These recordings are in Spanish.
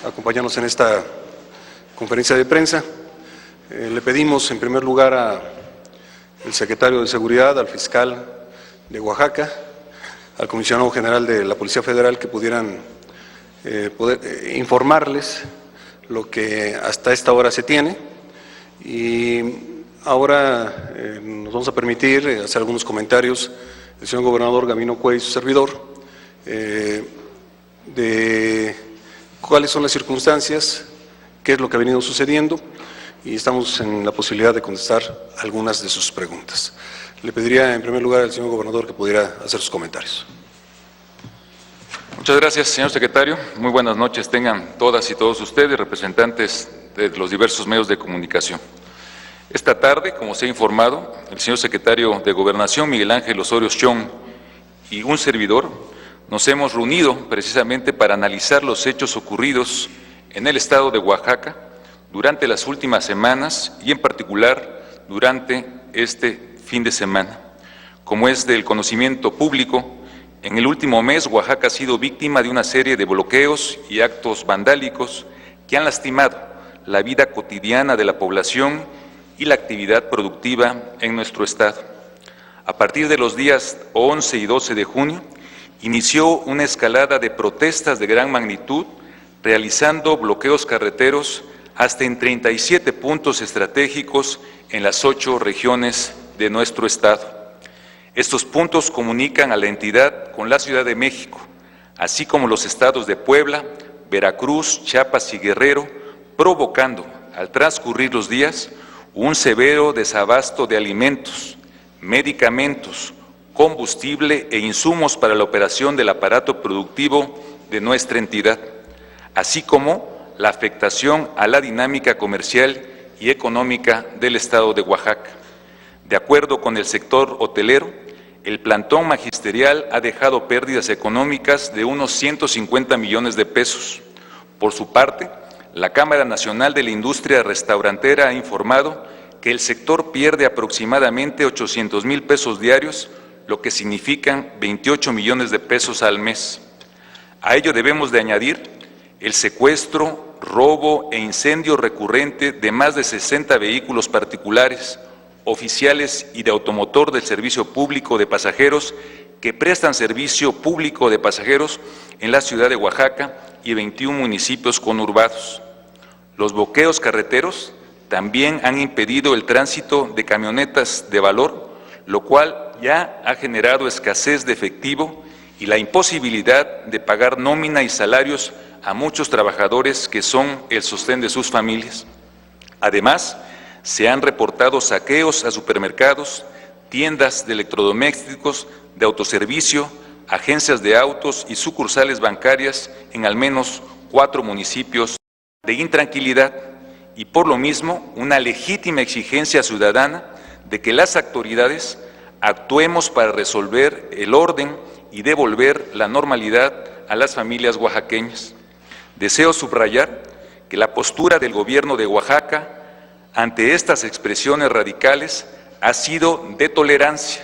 acompañarnos en esta conferencia de prensa. Le pedimos en primer lugar al secretario de Seguridad, al fiscal de Oaxaca, al comisionado general de la Policía Federal que pudieran informarles lo que hasta esta hora se tiene. Y ahora nos vamos a permitir hacer algunos comentarios del señor gobernador Gavino Cue y su servidor de cuáles son las circunstancias, qué es lo que ha venido sucediendo, y estamos en la posibilidad de contestar algunas de sus preguntas. Le pediría en primer lugar al señor gobernador que pudiera hacer sus comentarios. Muchas gracias, señor secretario. Muy buenas noches tengan todas y todos ustedes, representantes de los diversos medios de comunicación. Esta tarde, como se ha informado, el señor secretario de Gobernación, Miguel Ángel Osorio Chong, y un servidor, nos hemos reunido precisamente para analizar los hechos ocurridos en el estado de Oaxaca durante las últimas semanas y en particular durante este fin de semana. Como es del conocimiento público, en el último mes Oaxaca ha sido víctima de una serie de bloqueos y actos vandálicos que han lastimado la vida cotidiana de la población y la actividad productiva en nuestro estado. A partir de los días 11 y 12 de junio, inició una escalada de protestas de gran magnitud, realizando bloqueos carreteros hasta en 37 puntos estratégicos en las 8 regiones de nuestro estado. Estos puntos comunican a la entidad con la Ciudad de México, así como los estados de Puebla, Veracruz, Chiapas y Guerrero, provocando, al transcurrir los días, un severo desabasto de alimentos, medicamentos, combustible e insumos para la operación del aparato productivo de nuestra entidad, así como la afectación a la dinámica comercial y económica del estado de Oaxaca. De acuerdo con el sector hotelero, el plantón magisterial ha dejado pérdidas económicas de unos 150 millones de pesos. Por su parte, la Cámara Nacional de la Industria Restaurantera ha informado que el sector pierde aproximadamente 800,000 pesos diarios, lo que significan 28 millones de pesos al mes. A ello debemos de añadir el secuestro, robo e incendio recurrente de más de 60 vehículos particulares, oficiales y de automotor del servicio público de pasajeros que prestan servicio público de pasajeros en la ciudad de Oaxaca y 21 municipios conurbados. Los bloqueos carreteros también han impedido el tránsito de camionetas de valor, lo cual ya ha generado escasez de efectivo y la imposibilidad de pagar nómina y salarios a muchos trabajadores que son el sostén de sus familias. Además, se han reportado saqueos a supermercados, tiendas de electrodomésticos, de autoservicio, agencias de autos y sucursales bancarias en al menos 4 municipios de intranquilidad y por lo mismo una legítima exigencia ciudadana de que las autoridades actuemos para resolver el orden y devolver la normalidad a las familias oaxaqueñas. Deseo subrayar que la postura del gobierno de Oaxaca ante estas expresiones radicales ha sido de tolerancia,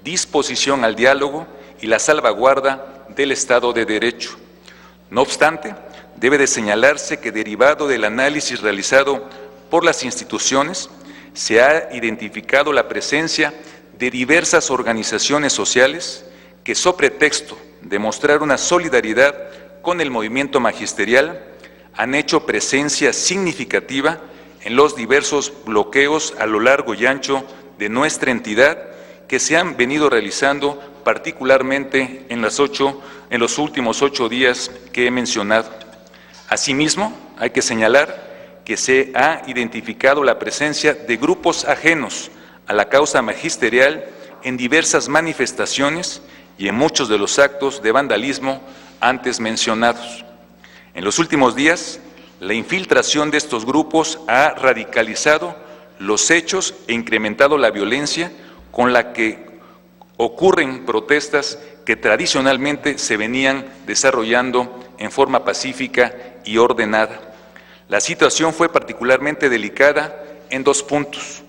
disposición al diálogo y la salvaguarda del Estado de Derecho. No obstante, debe de señalarse que derivado del análisis realizado por las instituciones, se ha identificado la presencia de diversas organizaciones sociales que, sobre pretexto de mostrar una solidaridad con el movimiento magisterial, han hecho presencia significativa en los diversos bloqueos a lo largo y ancho de nuestra entidad que se han venido realizando particularmente en los últimos 8 días que he mencionado. Asimismo, hay que señalar que se ha identificado la presencia de grupos ajenos a la causa magisterial en diversas manifestaciones y en muchos de los actos de vandalismo antes mencionados. En los últimos días, la infiltración de estos grupos ha radicalizado los hechos e incrementado la violencia con la que ocurren protestas que tradicionalmente se venían desarrollando en forma pacífica y ordenada. La situación fue particularmente delicada en 2 puntos.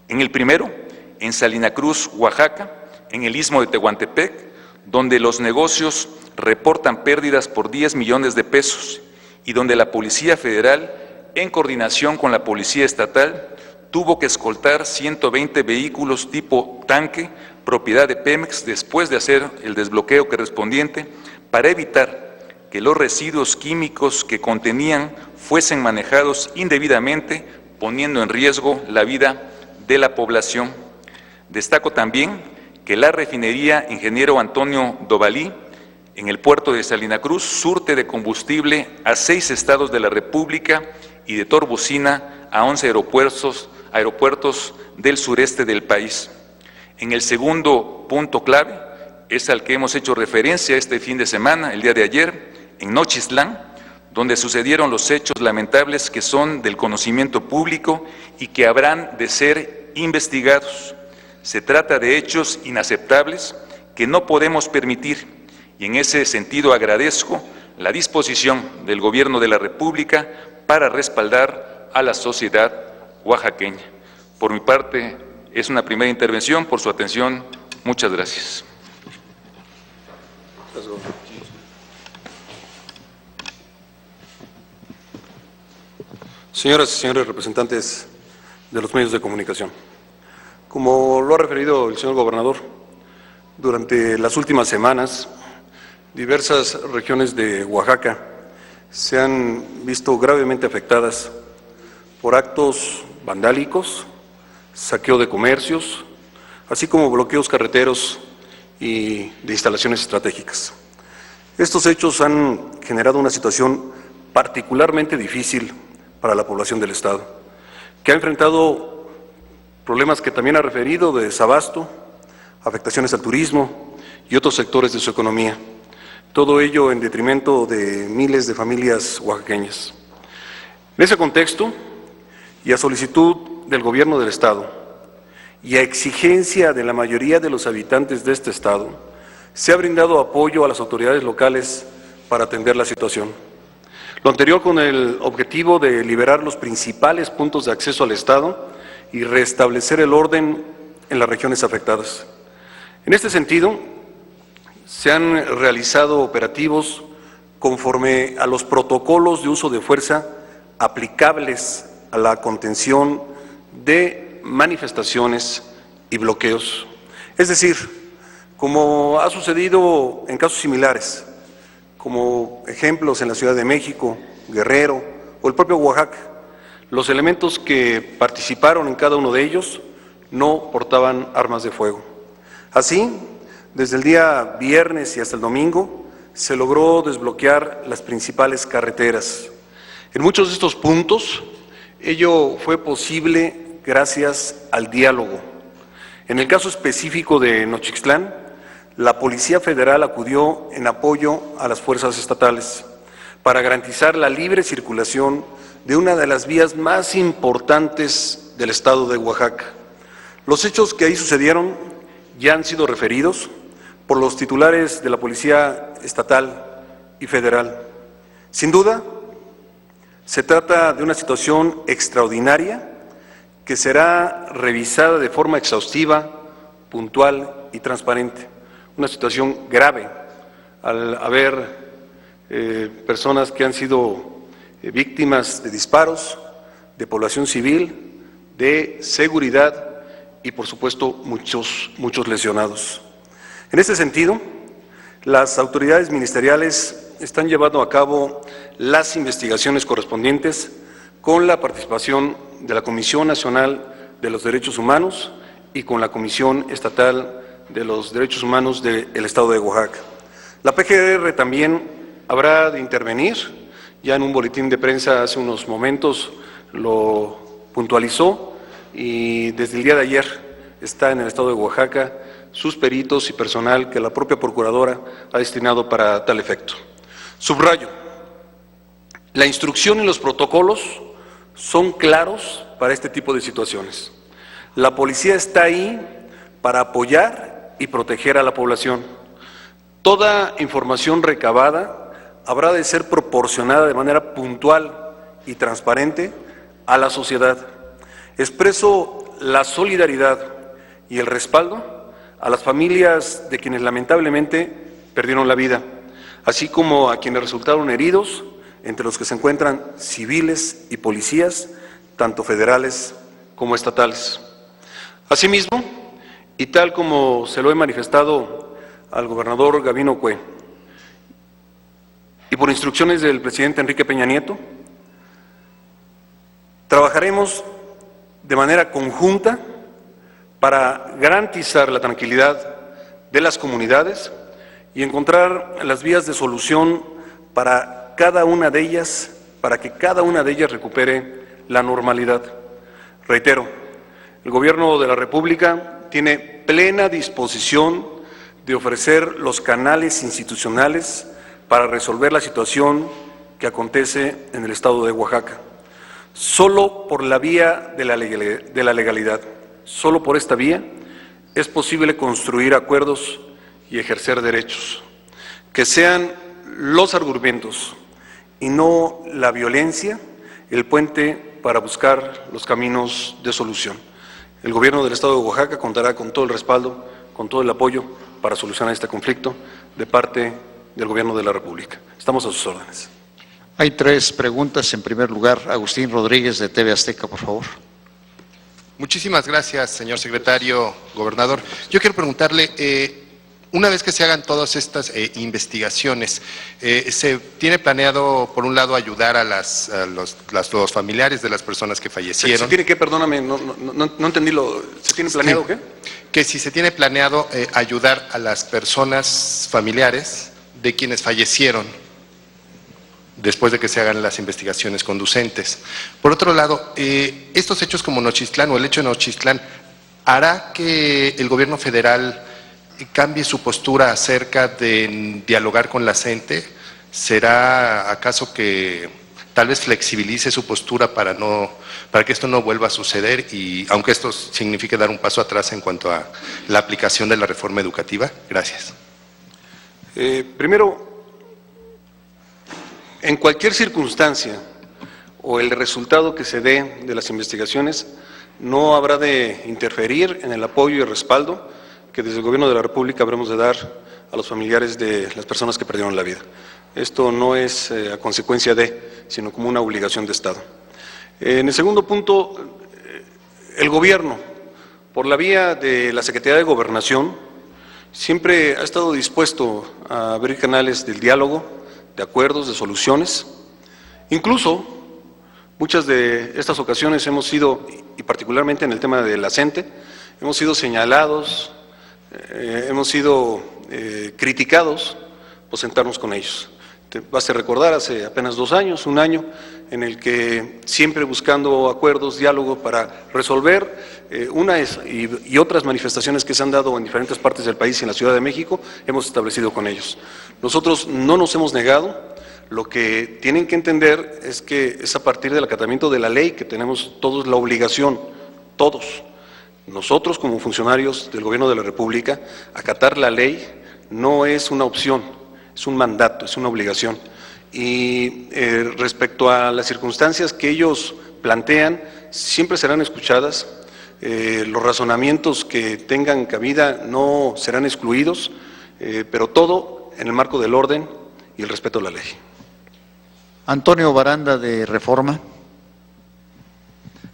En el primero, en Salina Cruz, Oaxaca, en el Istmo de Tehuantepec, donde los negocios reportan pérdidas por 10 millones de pesos y donde la Policía Federal, en coordinación con la Policía Estatal, tuvo que escoltar 120 vehículos tipo tanque, propiedad de Pemex, después de hacer el desbloqueo correspondiente, para evitar que los residuos químicos que contenían fuesen manejados indebidamente, poniendo en riesgo la vida de la población. Destaco también que la refinería Ingeniero Antonio Dovalí, en el puerto de Salina Cruz, surte de combustible a 6 estados de la República y de Torbocina a 11 aeropuertos del sureste del país. En el segundo punto clave es al que hemos hecho referencia este fin de semana, el día de ayer, en Nochistlán, donde sucedieron los hechos lamentables que son del conocimiento público y que habrán de ser investigados. Se trata de hechos inaceptables que no podemos permitir, y en ese sentido agradezco la disposición del Gobierno de la República para respaldar a la sociedad oaxaqueña. Por mi parte, es una primera intervención. Por su atención, muchas gracias. Señoras y señores representantes de los medios de comunicación, como lo ha referido el señor gobernador, durante las últimas semanas, diversas regiones de Oaxaca se han visto gravemente afectadas por actos vandálicos, saqueo de comercios, así como bloqueos carreteros y de instalaciones estratégicas. Estos hechos han generado una situación particularmente difícil para la población del Estado, que ha enfrentado problemas que también ha referido de desabasto, afectaciones al turismo y otros sectores de su economía. Todo ello en detrimento de miles de familias oaxaqueñas. En ese contexto, y a solicitud del Gobierno del Estado, y a exigencia de la mayoría de los habitantes de este Estado, se ha brindado apoyo a las autoridades locales para atender la situación. Lo anterior con el objetivo de liberar los principales puntos de acceso al Estado y restablecer el orden en las regiones afectadas. En este sentido, se han realizado operativos conforme a los protocolos de uso de fuerza aplicables a la contención de manifestaciones y bloqueos. Es decir, como ha sucedido en casos similares, como ejemplos en la Ciudad de México, Guerrero o el propio Oaxaca, los elementos que participaron en cada uno de ellos no portaban armas de fuego. Así, desde el día viernes y hasta el domingo, se logró desbloquear las principales carreteras. En muchos de estos puntos, ello fue posible gracias al diálogo. En el caso específico de Nochistlán, la Policía Federal acudió en apoyo a las fuerzas estatales para garantizar la libre circulación de una de las vías más importantes del estado de Oaxaca. Los hechos que ahí sucedieron ya han sido referidos por los titulares de la Policía Estatal y Federal. Sin duda, se trata de una situación extraordinaria que será revisada de forma exhaustiva, puntual y transparente. Una situación grave al haber personas que han sido víctimas de disparos, de población civil, de seguridad y, por supuesto, muchos lesionados. En este sentido, las autoridades ministeriales están llevando a cabo las investigaciones correspondientes con la participación de la Comisión Nacional de los Derechos Humanos y con la Comisión Estatal de los Derechos Humanos del Estado de Oaxaca. La PGR también habrá de intervenir, ya en un boletín de prensa hace unos momentos lo puntualizó, y desde el día de ayer está en el Estado de Oaxaca sus peritos y personal que la propia Procuradora ha destinado para tal efecto. Subrayo, la instrucción y los protocolos son claros para este tipo de situaciones. La policía está ahí para apoyar y proteger a la población. Toda información recabada habrá de ser proporcionada de manera puntual y transparente a la sociedad. Expreso la solidaridad y el respaldo a las familias de quienes lamentablemente perdieron la vida, así como a quienes resultaron heridos entre los que se encuentran civiles y policías, tanto federales como estatales. Asimismo, y tal como se lo he manifestado al gobernador Gavino Cue, y por instrucciones del presidente Enrique Peña Nieto, trabajaremos de manera conjunta para garantizar la tranquilidad de las comunidades y encontrar las vías de solución para cada una de ellas, para que cada una de ellas recupere la normalidad. Reitero, el Gobierno de la República tiene plena disposición de ofrecer los canales institucionales para resolver la situación que acontece en el estado de Oaxaca. Solo por la vía de la legalidad, solo por esta vía, es posible construir acuerdos y ejercer derechos. Que sean los argumentos y no la violencia el puente para buscar los caminos de solución. El Gobierno del Estado de Oaxaca contará con todo el respaldo, con todo el apoyo para solucionar este conflicto de parte del Gobierno de la República. Estamos a sus órdenes. Hay 3 preguntas. En primer lugar, Agustín Rodríguez, de TV Azteca, por favor. Muchísimas gracias, señor secretario, gobernador. Yo quiero preguntarle, una vez que se hagan todas estas investigaciones, ¿se tiene planeado, por un lado, ayudar a los familiares de las personas que fallecieron? ¿Se tiene que, perdóname, no entendí ¿se tiene planeado qué? Que si se tiene planeado ayudar a las personas familiares de quienes fallecieron después de que se hagan las investigaciones conducentes. Por otro lado, estos hechos como Nochistlán o el hecho de Nochistlán, ¿hará que el gobierno federal cambie su postura acerca de dialogar con la gente? ¿Será acaso que tal vez flexibilice su postura para que esto no vuelva a suceder, y aunque esto signifique dar un paso atrás en cuanto a la aplicación de la reforma educativa? Gracias. Primero, en cualquier circunstancia o el resultado que se dé de las investigaciones, no habrá de interferir en el apoyo y el respaldo que desde el Gobierno de la República habremos de dar a los familiares de las personas que perdieron la vida. Esto no es a consecuencia de, sino como una obligación de Estado. En el segundo punto, el Gobierno, por la vía de la Secretaría de Gobernación, siempre ha estado dispuesto a abrir canales del diálogo, de acuerdos, de soluciones. Incluso, muchas de estas ocasiones hemos sido, y particularmente en el tema de la CENTE, hemos sido señalados, hemos sido criticados por sentarnos con ellos. Te vas a recordar hace apenas 2 años, 1 año, en el que siempre buscando acuerdos, diálogo para resolver unas y otras manifestaciones que se han dado en diferentes partes del país y en la Ciudad de México, hemos establecido con ellos. Nosotros no nos hemos negado. Lo que tienen que entender es que es a partir del acatamiento de la ley que tenemos todos la obligación, todos, nosotros como funcionarios del Gobierno de la República, acatar la ley no es una opción, es un mandato, es una obligación. Y respecto a las circunstancias que ellos plantean, siempre serán escuchadas, los razonamientos que tengan cabida no serán excluidos, pero todo en el marco del orden y el respeto a la ley. Antonio Baranda, de Reforma.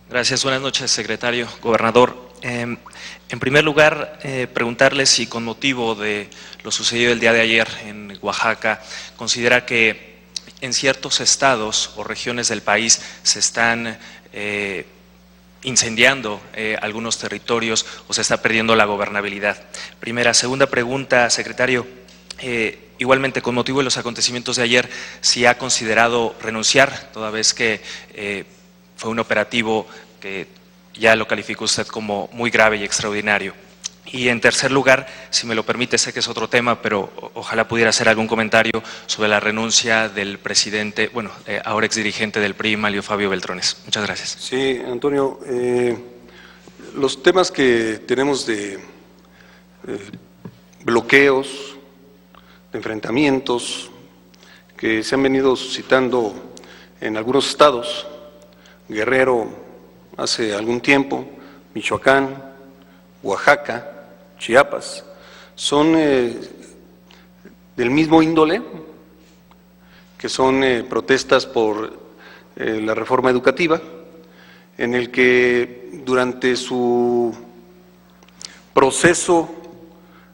Gracias, buenas noches, secretario, gobernador. En primer lugar, preguntarle si con motivo de lo sucedido el día de ayer en Oaxaca, considera que en ciertos estados o regiones del país se están incendiando algunos territorios o se está perdiendo la gobernabilidad. Primera. Segunda pregunta, secretario, igualmente con motivo de los acontecimientos de ayer, si ha considerado renunciar, toda vez que fue un operativo que ya lo calificó usted como muy grave y extraordinario. Y en tercer lugar, si me lo permite, sé que es otro tema, pero ojalá pudiera hacer algún comentario sobre la renuncia del presidente, bueno, ahora exdirigente del PRI, Manlio Fabio Beltrones. Muchas gracias. Sí, Antonio, los temas que tenemos de bloqueos, de enfrentamientos, que se han venido suscitando en algunos estados, Guerrero hace algún tiempo, Michoacán, Oaxaca, Chiapas, son del mismo índole que son protestas por la reforma educativa, en el que durante su proceso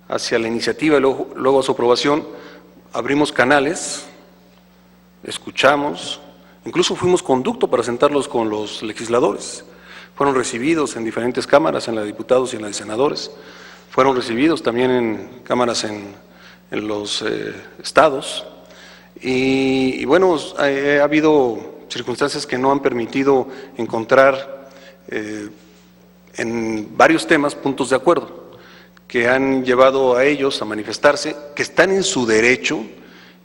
hacia la iniciativa y luego a su aprobación, abrimos canales, escuchamos, incluso fuimos conducto para sentarlos con los legisladores. Fueron recibidos en diferentes cámaras, en la de diputados y en la de senadores. Fueron recibidos también en cámaras en los estados. Y bueno, ha habido circunstancias que no han permitido encontrar en varios temas puntos de acuerdo, que han llevado a ellos a manifestarse, que están en su derecho,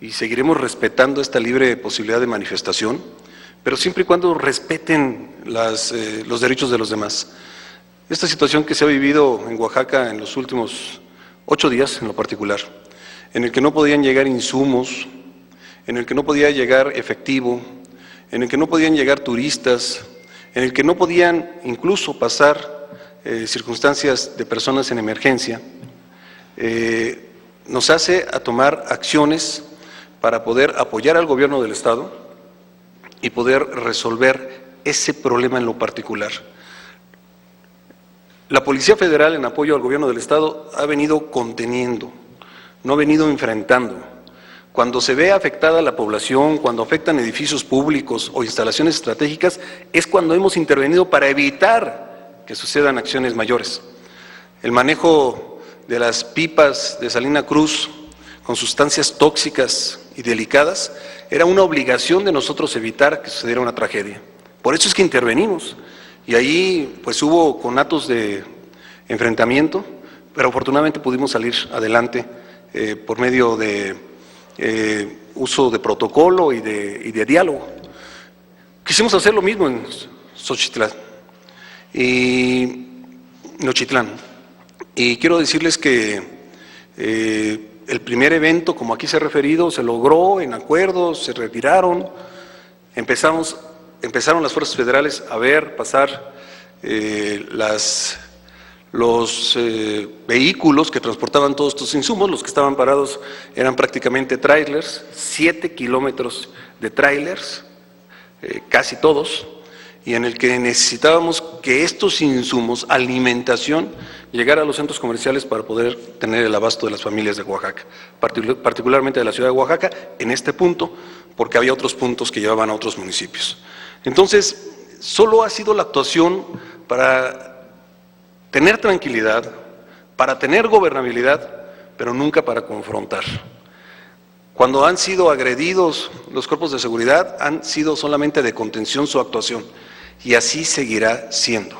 y seguiremos respetando esta libre posibilidad de manifestación, pero siempre y cuando respeten los derechos de los demás. Esta situación que se ha vivido en Oaxaca en los últimos 8 días, en lo particular, en el que no podían llegar insumos, en el que no podía llegar efectivo, en el que no podían llegar turistas, en el que no podían incluso pasar circunstancias de personas en emergencia, nos hace a tomar acciones para poder apoyar al gobierno del Estado y poder resolver ese problema en lo particular. La Policía Federal, en apoyo al gobierno del Estado, ha venido conteniendo, no ha venido enfrentando. Cuando se ve afectada la población, cuando afectan edificios públicos o instalaciones estratégicas, es cuando hemos intervenido para evitar que sucedan acciones mayores. El manejo de las pipas de Salina Cruz con sustancias tóxicas y delicadas era una obligación de nosotros evitar que sucediera una tragedia. Por eso es que intervenimos, y ahí pues hubo conatos de enfrentamiento, pero afortunadamente pudimos salir adelante por medio de uso de protocolo y de diálogo. Quisimos hacer lo mismo en Xochitlán y Nochitlán, y quiero decirles que el primer evento, como aquí se ha referido, se logró en acuerdos, se retiraron, empezaron las fuerzas federales a ver pasar los vehículos que transportaban todos estos insumos. Los que estaban parados eran prácticamente trailers, 7 kilómetros de trailers, casi todos, y en el que necesitábamos que estos insumos, alimentación, llegara a los centros comerciales para poder tener el abasto de las familias de Oaxaca, particularmente de la ciudad de Oaxaca, en este punto, porque había otros puntos que llevaban a otros municipios. Entonces, solo ha sido la actuación para tener tranquilidad, para tener gobernabilidad, pero nunca para confrontar. Cuando han sido agredidos los cuerpos de seguridad, han sido solamente de contención su actuación, y así seguirá siendo,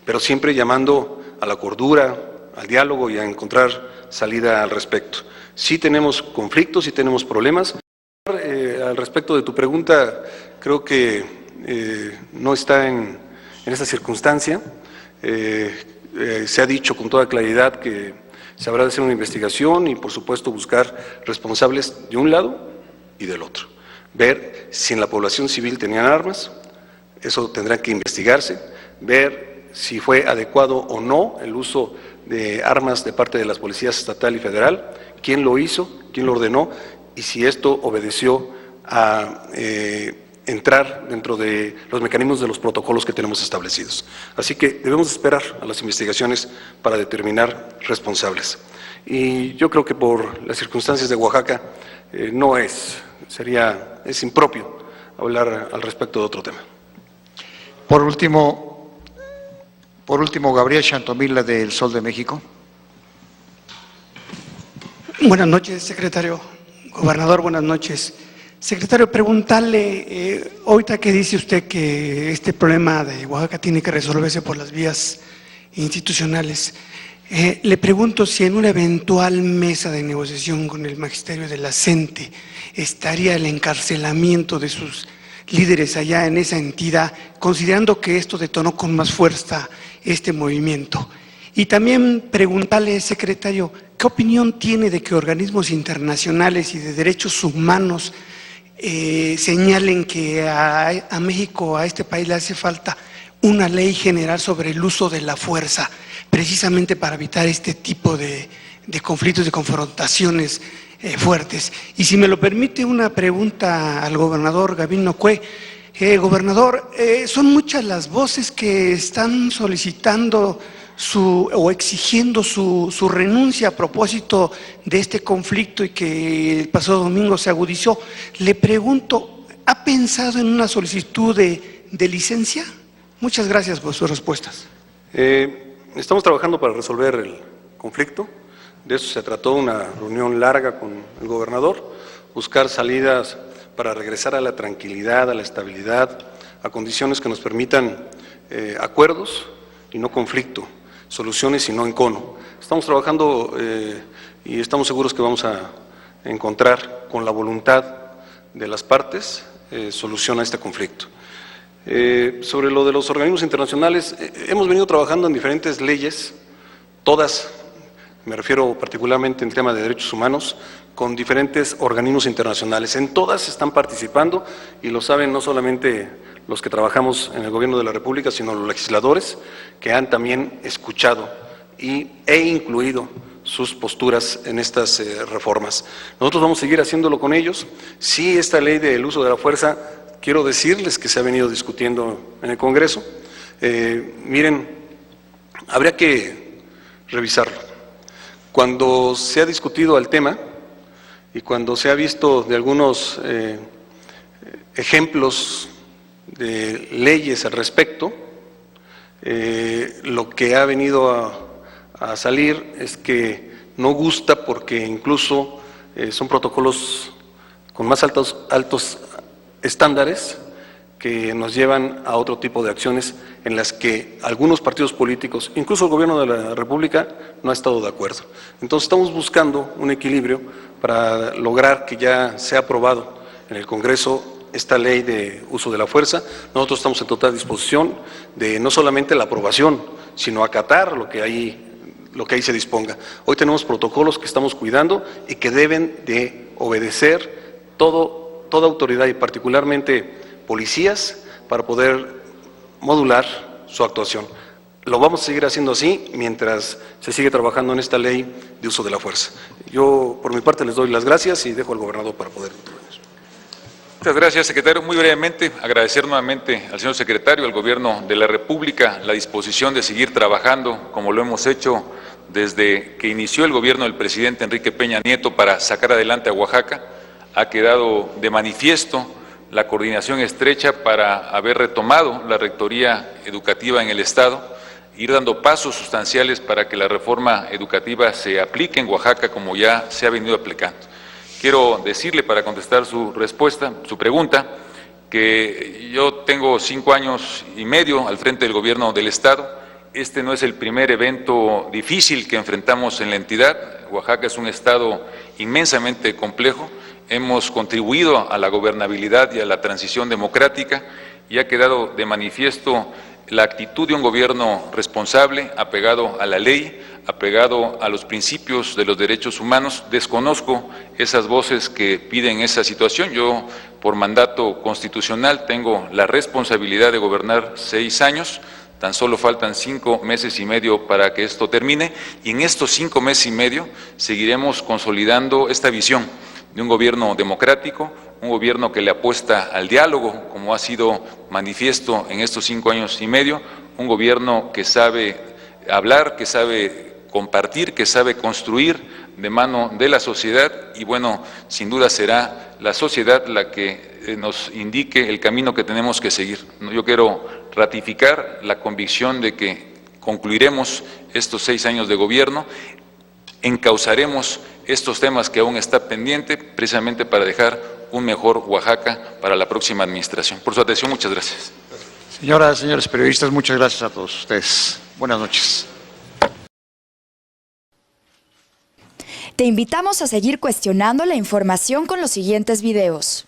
pero siempre llamando a la cordura, al diálogo y a encontrar salida al respecto. Sí tenemos conflictos, sí tenemos problemas. Al respecto de tu pregunta, creo que no está en esta circunstancia. Se ha dicho con toda claridad que se habrá de hacer una investigación y, por supuesto, buscar responsables de un lado y del otro. Ver si en la población civil tenían armas, eso tendrá que investigarse, ver si fue adecuado o no el uso de armas de parte de las policías estatal y federal, quién lo hizo, quién lo ordenó, y si esto obedeció a entrar dentro de los mecanismos de los protocolos que tenemos establecidos. Así que debemos esperar a las investigaciones para determinar responsables. Y yo creo que por las circunstancias de Oaxaca es impropio hablar al respecto de otro tema. Por último, Gabriel Chantomila, del Sol de México. Buenas noches, secretario. Gobernador, buenas noches. Secretario, preguntarle, ahorita que dice usted que este problema de Oaxaca tiene que resolverse por las vías institucionales, le pregunto si en una eventual mesa de negociación con el magisterio de la CENTE estaría el encarcelamiento de sus líderes allá en esa entidad, considerando que esto detonó con más fuerza este movimiento. Y también preguntarle, secretario, ¿qué opinión tiene de que organismos internacionales y de derechos humanos señalen que a México, a este país, le hace falta una ley general sobre el uso de la fuerza, precisamente para evitar este tipo de conflictos, de confrontaciones fuertes. Y si me lo permite, una pregunta al gobernador Gavino Cue. Gobernador, son muchas las voces que están solicitando o exigiendo su renuncia a propósito de este conflicto y que el pasado domingo se agudizó. Le pregunto, ¿ha pensado en una solicitud de licencia? Muchas gracias por sus respuestas. Estamos trabajando para resolver el conflicto. De eso se trató, una reunión larga con el gobernador, buscar salidas para regresar a la tranquilidad, a la estabilidad, a condiciones que nos permitan acuerdos y no conflicto, soluciones y no encono. Estamos trabajando y estamos seguros que vamos a encontrar con la voluntad de las partes solución a este conflicto. Sobre lo de los organismos internacionales, hemos venido trabajando en diferentes leyes, todas, me refiero particularmente en tema de derechos humanos, con diferentes organismos internacionales. En todas están participando y lo saben no solamente los que trabajamos en el Gobierno de la República, sino los legisladores que han también escuchado e incluido sus posturas en estas reformas. Nosotros vamos a seguir haciéndolo con ellos. Sí, esta ley del uso de la fuerza, quiero decirles que se ha venido discutiendo en el Congreso. Miren, habría que revisarlo. Cuando se ha discutido el tema y cuando se ha visto de algunos ejemplos de leyes al respecto, lo que ha venido a salir es que no gusta porque incluso son protocolos con más altos estándares que nos llevan a otro tipo de acciones en las que algunos partidos políticos, incluso el Gobierno de la República, no ha estado de acuerdo. Entonces estamos buscando un equilibrio para lograr que ya sea aprobado en el Congreso esta ley de uso de la fuerza. Nosotros estamos en total disposición de no solamente la aprobación, sino acatar lo que ahí se disponga. Hoy tenemos protocolos que estamos cuidando y que deben de obedecer toda autoridad y particularmente policías para poder modular su actuación. Lo vamos a seguir haciendo así mientras se sigue trabajando en esta ley de uso de la fuerza. Yo, por mi parte, les doy las gracias y dejo al gobernador para poder intervenir. Muchas gracias, secretario. Muy brevemente, agradecer nuevamente al señor secretario, al Gobierno de la República, la disposición de seguir trabajando como lo hemos hecho desde que inició el gobierno del presidente Enrique Peña Nieto para sacar adelante a Oaxaca. Ha quedado de manifiesto la coordinación estrecha para haber retomado la rectoría educativa en el Estado, ir dando pasos sustanciales para que la reforma educativa se aplique en Oaxaca como ya se ha venido aplicando. Quiero decirle, para contestar su pregunta, que yo tengo 5 años y medio al frente del gobierno del Estado. Este no es el primer evento difícil que enfrentamos en la entidad. Oaxaca es un estado inmensamente complejo. Hemos contribuido a la gobernabilidad y a la transición democrática y ha quedado de manifiesto la actitud de un gobierno responsable, apegado a la ley, apegado a los principios de los derechos humanos. Desconozco esas voces que piden esa situación. Yo, por mandato constitucional, tengo la responsabilidad de gobernar 6 años. Tan solo faltan 5 meses y medio para que esto termine y en estos 5 meses y medio seguiremos consolidando esta visión de un gobierno democrático, un gobierno que le apuesta al diálogo, como ha sido manifiesto en estos 5 años y medio, un gobierno que sabe hablar, que sabe compartir, que sabe construir de mano de la sociedad y bueno, sin duda será la sociedad la que nos indique el camino que tenemos que seguir. Yo quiero ratificar la convicción de que concluiremos estos 6 años de gobierno, encauzaremos estos temas que aún está pendiente, precisamente para dejar un mejor Oaxaca para la próxima administración. Por su atención, muchas gracias. Señoras, señores periodistas, muchas gracias a todos ustedes. Buenas noches. Te invitamos a seguir cuestionando la información con los siguientes videos.